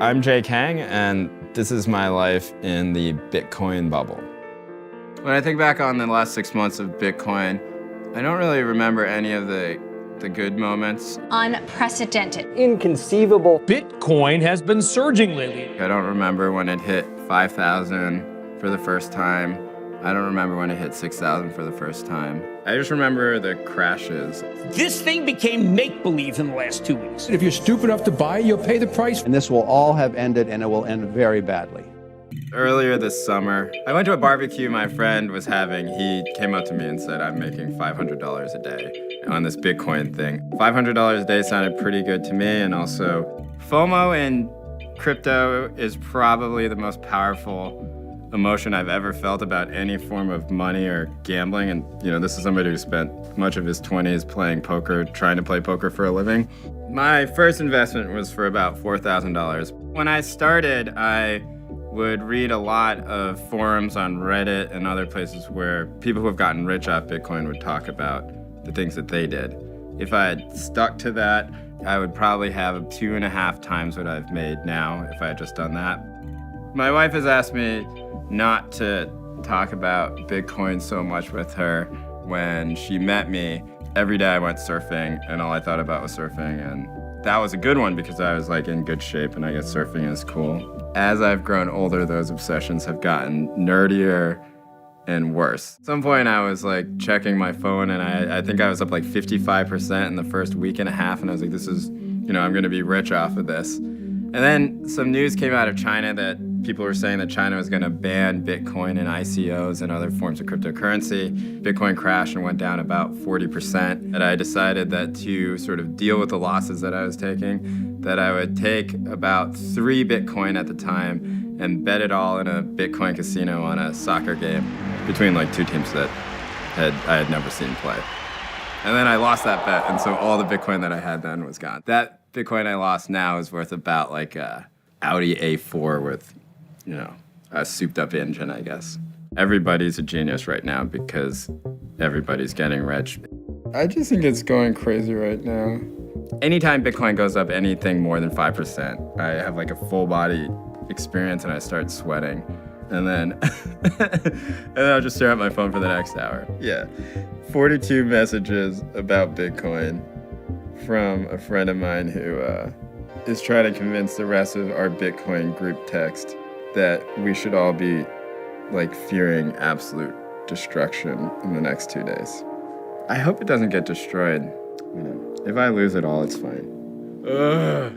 I'm Jay Kang, and this is my life in the Bitcoin bubble. When I think back on the last 6 months of Bitcoin, I don't really remember any of the good moments. Unprecedented. Inconceivable. Bitcoin has been surging lately. I don't remember when it hit 5,000 for the first time. I don't remember when it hit 6,000 for the first time. I just remember the crashes. This thing became make-believe in the last 2 weeks. If you're stupid enough to buy, you'll pay the price. And this will all have ended, and it will end very badly. Earlier this summer, I went to a barbecue my friend was having. He came up to me and said, I'm making $500 a day on this Bitcoin thing. $500 a day sounded pretty good to me, and also FOMO in crypto is probably the most powerful emotion I've ever felt about any form of money or gambling. And, this is somebody who spent much of his 20s playing poker, trying to play poker for a living. My first investment was for about $4,000. When I started, I would read a lot of forums on Reddit and other places where people who have gotten rich off Bitcoin would talk about the things that they did. If I had stuck to that, I would probably have 2.5 times what I've made now if I had just done that. My wife has asked me not to talk about Bitcoin so much with her. When she met me, every day I went surfing and all I thought about was surfing, and that was a good one because I was in good shape and I guess surfing is cool. As I've grown older, those obsessions have gotten nerdier and worse. At some point I was checking my phone and I think I was up 55% in the first week and a half, and I was this is, I'm gonna be rich off of this. And then some news came out of China that people were saying that China was going to ban Bitcoin and ICOs and other forms of cryptocurrency. Bitcoin crashed and went down about 40%. And I decided that to sort of deal with the losses that I was taking, that I would take about 3 Bitcoin at the time and bet it all in a Bitcoin casino on a soccer game between 2 teams that I had never seen play. And then I lost that bet, and so all the Bitcoin that I had then was gone. That Bitcoin I lost now is worth about a Audi A4 with, a souped up engine, I guess. Everybody's a genius right now because everybody's getting rich. I just think it's going crazy right now. Anytime Bitcoin goes up anything more than 5%, I have a full body experience and I start sweating. And then, I'll just stare at my phone for the next hour. Yeah, 42 messages about Bitcoin from a friend of mine who is trying to convince the rest of our Bitcoin group text that we should all be fearing absolute destruction in the next 2 days. I hope it doesn't get destroyed. If I lose it all, it's fine. Ugh.